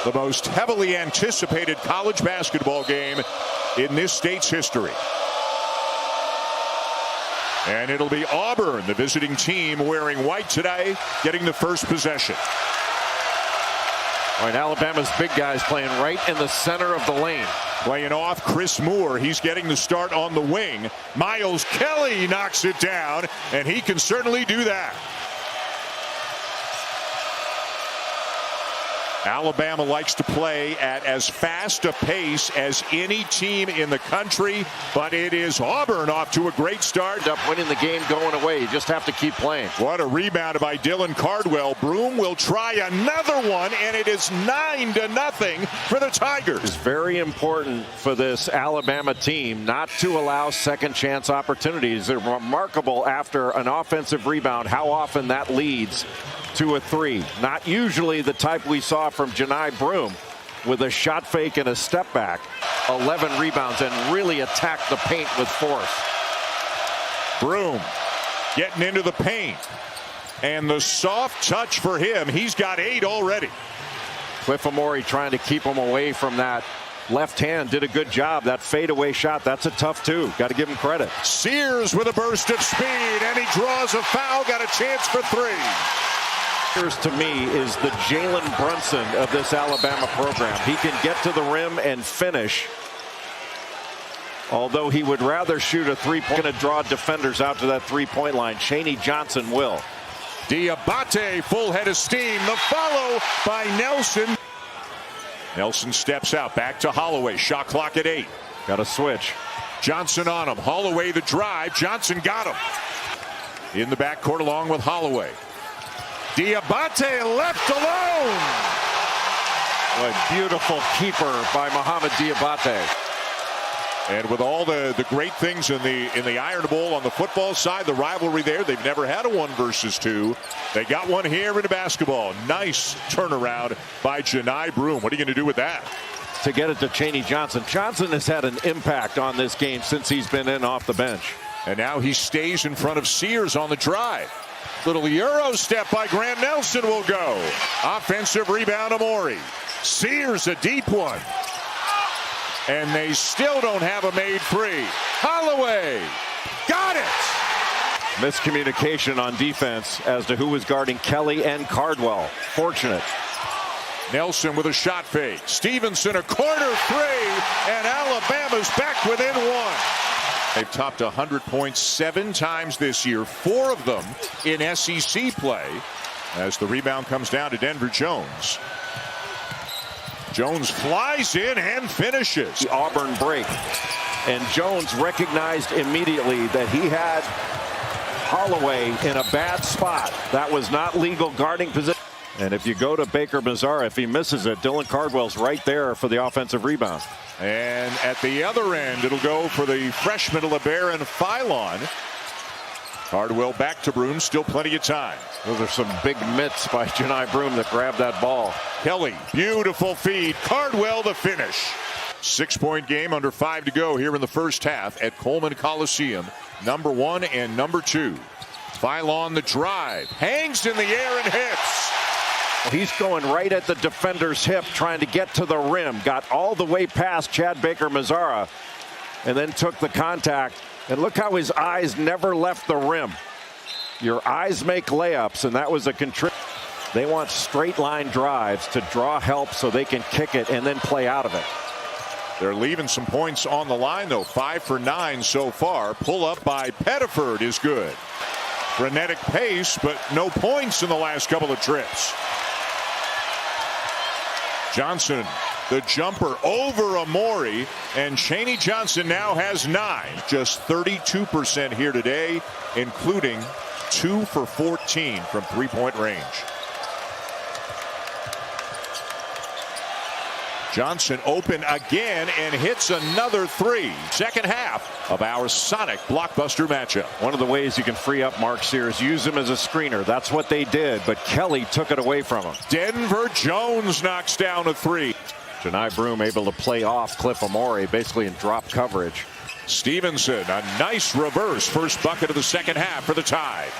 the most heavily anticipated college basketball game in this state's history. And it'll be Auburn, the visiting team, wearing white today, getting the first possession. All right, Alabama's big guys playing right in the center of the lane. Playing off Chris Moore. He's getting the start on the wing. Miles Kelly knocks it down, and he can certainly do that. Alabama likes to play at as fast a pace as any team in the country, but it is Auburn off to a great start. Up winning the game going away. You just have to keep playing. What a rebound by Dylan Cardwell. Broom will try another one, and it is 9-0 for the Tigers. It's very important for this Alabama team not to allow second chance opportunities. They're remarkable after an offensive rebound how often that leads to a three. Not usually the type we saw from Janai Broom with a shot fake and a step back. 11 rebounds and really attacked the paint with force. Broom getting into the paint. And the soft touch for him. He's got 8 already. Cliff Amore trying to keep him away from that left hand. Did a good job. That fadeaway shot, that's a tough two. Got to give him credit. Sears with a burst of speed, and he draws a foul. Got a chance for 3. To me is the Jalen Brunson of this Alabama program. He can get to the rim and finish. Although he would rather shoot a three-point. Going to draw defenders out to that three-point line. Chaney Johnson will. Diabate, full head of steam. The follow by Nelson. Nelson steps out. Back to Holloway. Shot clock at 8. Got to switch. Johnson on him. Holloway the drive. Johnson got him. In the backcourt along with Holloway. Diabate left alone. A beautiful keeper by Mohamed Diabate. And with all the great things in the Iron Bowl on the football side, the rivalry there, they've never had a 1 versus 2. They got one here in basketball. Nice turnaround by Janai Broom. What are you going to do with that? To get it to Chaney Johnson. Johnson has had an impact on this game since he's been in off the bench. And now he stays in front of Sears on the drive. Little Euro step by Grant Nelson will go. Offensive rebound, Amore. Sears a deep one. And they still don't have a made free. Holloway got it. Miscommunication on defense as to who was guarding Kelly and Cardwell. Fortunate. Nelson with a shot fake. Stevenson a corner 3, and Alabama's back within 1. They've topped 100 points 7 times this year, 4 of them in SEC play, as the rebound comes down to Denver Jones. Jones flies in and finishes. The Auburn break. And Jones recognized immediately that he had Holloway in a bad spot. That was not legal guarding position. And if you go to Baker Mazzara, if he misses it, Dylan Cardwell's right there for the offensive rebound. And at the other end, it'll go for the freshman LeBaron Philon. Cardwell back to Broom, still plenty of time. Those are some big mitts by Janai Broom that grabbed that ball. Kelly, beautiful feed. Cardwell the finish. 6-point game, under 5 to go here in the first half at Coleman Coliseum. Number 1 and number 2. Philon the drive, hangs in the air and hits. He's going right at the defender's hip, trying to get to the rim. Got all the way past Chad Baker Mazzara, and then took the contact. And look how his eyes never left the rim. Your eyes make layups, and that was a contribute. They want straight line drives to draw help so they can kick it and then play out of it. They're leaving some points on the line, though. 5 for 9 so far. Pull up by Pettiford is good. Frenetic pace, but no points in the last couple of trips. Johnson, the jumper over Amore, and Chaney Johnson now has 9. Just 32% here today, including 2 for 14 from three-point range. Johnson open again and hits another 3. Second half of our Sonic blockbuster matchup. One of the ways you can free up Mark Sears, use him as a screener. That's what they did, but Kelly took it away from him. Denver Jones knocks down a 3. Janai Broom able to play off Cliff Amore, basically in drop coverage. Stevenson, a nice reverse. First bucket of the second half for the Tide.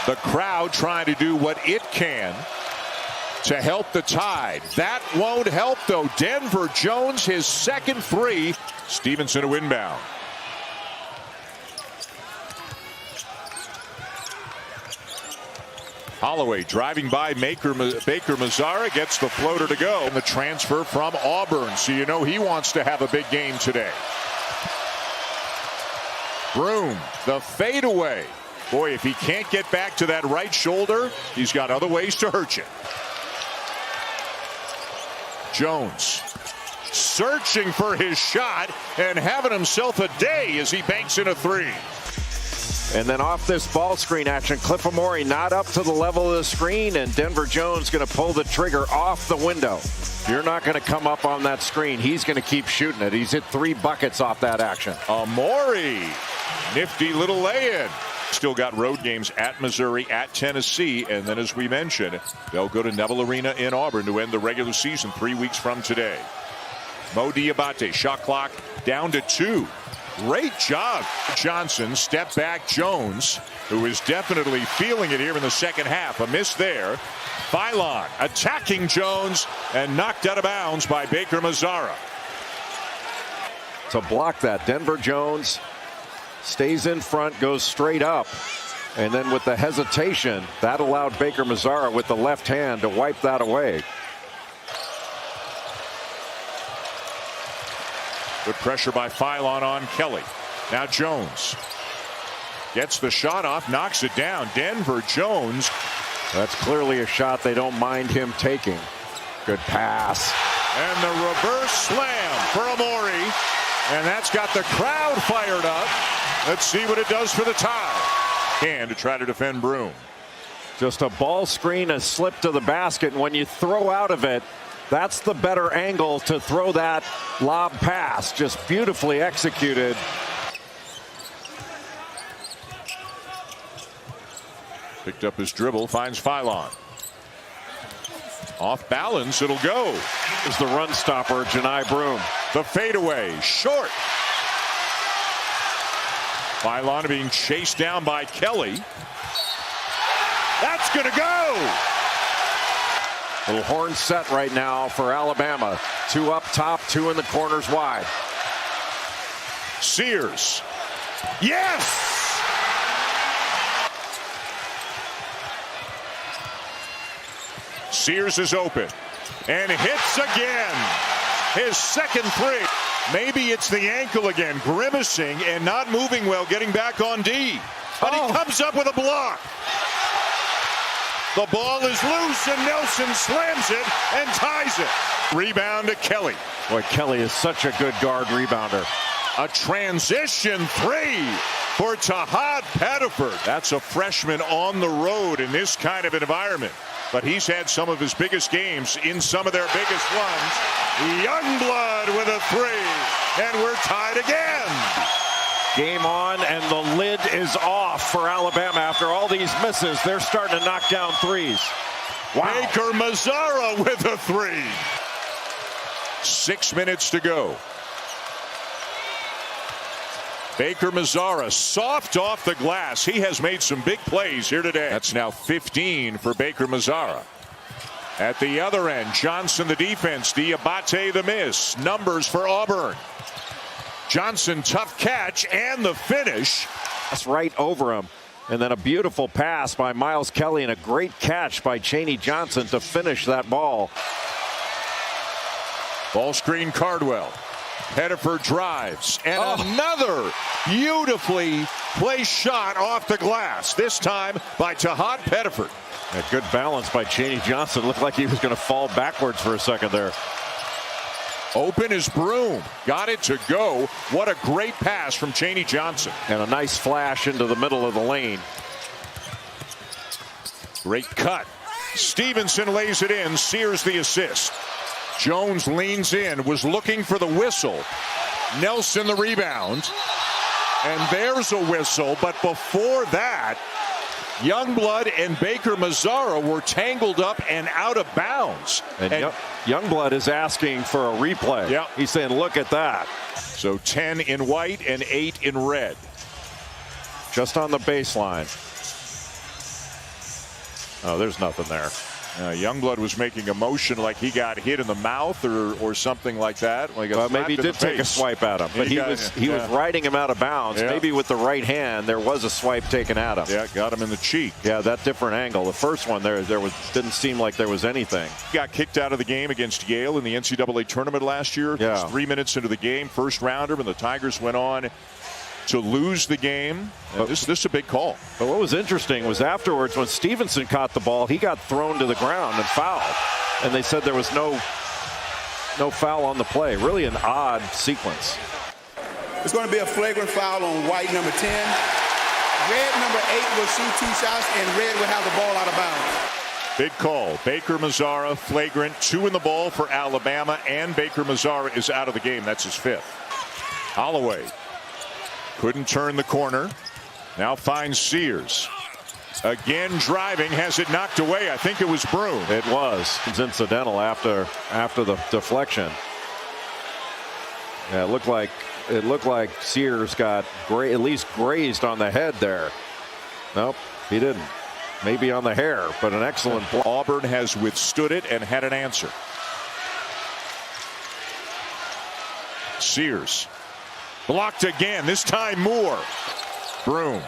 The crowd trying to do what it can to help the Tide. That won't help, though. Denver Jones, his second three. Stevenson to inbound. Holloway driving by Baker Mazzara, gets the floater to go. And the transfer from Auburn, so you know he wants to have a big game today. Broom, the fadeaway. Boy, if he can't get back to that right shoulder, he's got other ways to hurt you. Jones searching for his shot and having himself a day as he banks in a three. And then off this ball screen action, Cliff Amore not up to the level of the screen, and Denver Jones going to pull the trigger off the window. You're not going to come up on that screen. He's going to keep shooting it. He's hit 3 buckets off that action. Amore, nifty little lay-in. Still got road games at Missouri, at Tennessee, and then as we mentioned, they'll go to Neville Arena in Auburn to end the regular season 3 weeks from today. Mo Diabate, shot clock down to 2. Great job. Johnson, step back Jones, who is definitely feeling it here in the second half. A miss there. Phylon attacking Jones and knocked out of bounds by Baker Mazzara. To block that, Denver Jones stays in front, goes straight up, and then with the hesitation, that allowed Baker Mazzara with the left hand to wipe that away. Good pressure by Phylon on Kelly. Now Jones gets the shot off, knocks it down. Denver Jones. That's clearly a shot they don't mind him taking. Good pass. And the reverse slam for Amore. And that's got the crowd fired up. Let's see what it does for the Tide. And to try to defend Broom. Just a ball screen, a slip to the basket. And when you throw out of it, that's the better angle to throw that lob pass. Just beautifully executed. Picked up his dribble, finds Phylon. Off balance, it'll go. Is the run stopper, Janai Broom. The fadeaway, short. Phylon being chased down by Kelly. That's gonna go. Little horn set right now for Alabama. 2 up top, 2 in the corners wide. Sears. Yes! Sears is open and hits again. His second three. Maybe it's the ankle again, grimacing and not moving well, getting back on D. But he comes up with a block. The ball is loose and Nelson slams it and ties it. Rebound to Kelly. Boy, Kelly is such a good guard rebounder. A transition three for Tahad Pettiford. That's a freshman on the road in this kind of environment. But he's had some of his biggest games in some of their biggest ones. Youngblood with a three. And we're tied again. Game on, and the lid is off for Alabama. After all these misses, they're starting to knock down threes. Wow. Baker Mazzara with a three. 6 minutes to go. Baker Mazzara, soft off the glass. He has made some big plays here today. That's now 15 for Baker Mazzara. At the other end, Johnson the defense, Diabate the miss. Numbers for Auburn. Johnson, tough catch, and the finish. That's right over him. And then a beautiful pass by Miles Kelly and a great catch by Chaney Johnson to finish that ball. Ball screen Cardwell. Pettiford drives, and another beautifully placed shot off the glass, this time by Tahad Pettiford. A good balance by Chaney Johnson. Looked like he was going to fall backwards for a second there. Open is Broom. Got it to go. What a great pass from Chaney Johnson. And a nice flash into the middle of the lane. Great cut. Stevenson lays it in. Sears the assist. Jones leans in, was looking for the whistle. Nelson the rebound. And there's a whistle, but before that, Youngblood and Baker Mazzara were tangled up and out of bounds. And Youngblood is asking for a replay. Yeah. He's saying, look at that. So 10 in white and 8 in red. Just on the baseline. Oh, there's nothing there. Youngblood was making a motion like he got hit in the mouth or something like that. Like well, maybe he did take a swipe at him, but he was riding him out of bounds. Yeah. Maybe with the right hand, there was a swipe taken at him. Yeah, got him in the cheek. Yeah, that different angle. The first one didn't seem like there was anything. Got kicked out of the game against Yale in the NCAA tournament last year. Yeah. Just 3 minutes into the game, first rounder, and the Tigers went on to lose the game. This is a big call. But what was interesting was afterwards when Stevenson caught the ball, he got thrown to the ground and fouled. And they said there was no foul on the play. Really an odd sequence. It's going to be a flagrant foul on white number 10. Red number 8 will shoot 2 shots, and red will have the ball out of bounds. Big call. Baker Mazzara, flagrant. 2 in the ball for Alabama, and Baker Mazzara is out of the game. That's his 5th. Holloway couldn't turn the corner. Now finds Sears. Again driving, has it knocked away. I think it was Broom. It was. It's incidental after the deflection. Yeah, it looked like Sears got at least grazed on the head there. Nope, he didn't. Maybe on the hair, but an excellent block. Auburn has withstood it and had an answer. Sears blocked again, this time Moore. Broom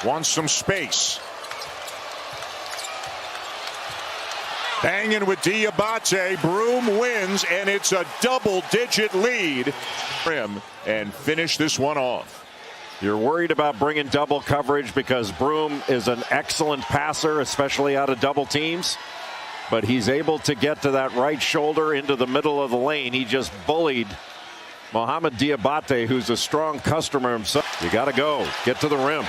wants some space. Banging with Diabate. Broom wins, and it's a double-digit lead. And finish this one off. You're worried about bringing double coverage because Broom is an excellent passer, especially out of double teams. But he's able to get to that right shoulder into the middle of the lane. He just bullied Mohamed Diabate, who's a strong customer himself. You got to go. Get to the rim.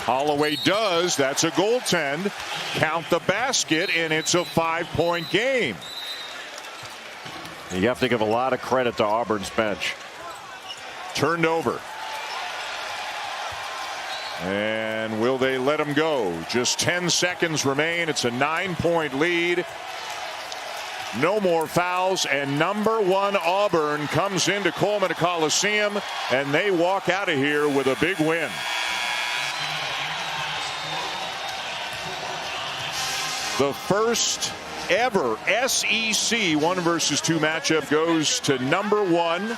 Holloway does. That's a goaltend. Count the basket, and it's a 5-point game. You have to give a lot of credit to Auburn's bench. Turned over. And will they let him go? Just 10 seconds remain. It's a 9-point lead. No more fouls, and number 1 Auburn comes into Coleman Coliseum, and they walk out of here with a big win. The first ever SEC 1 versus 2 matchup goes to number 1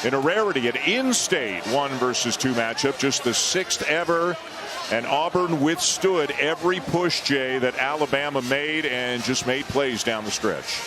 in a rarity, an in-state 1 versus 2 matchup, just the 6th ever. And Auburn withstood every push, Jay, that Alabama made and just made plays down the stretch.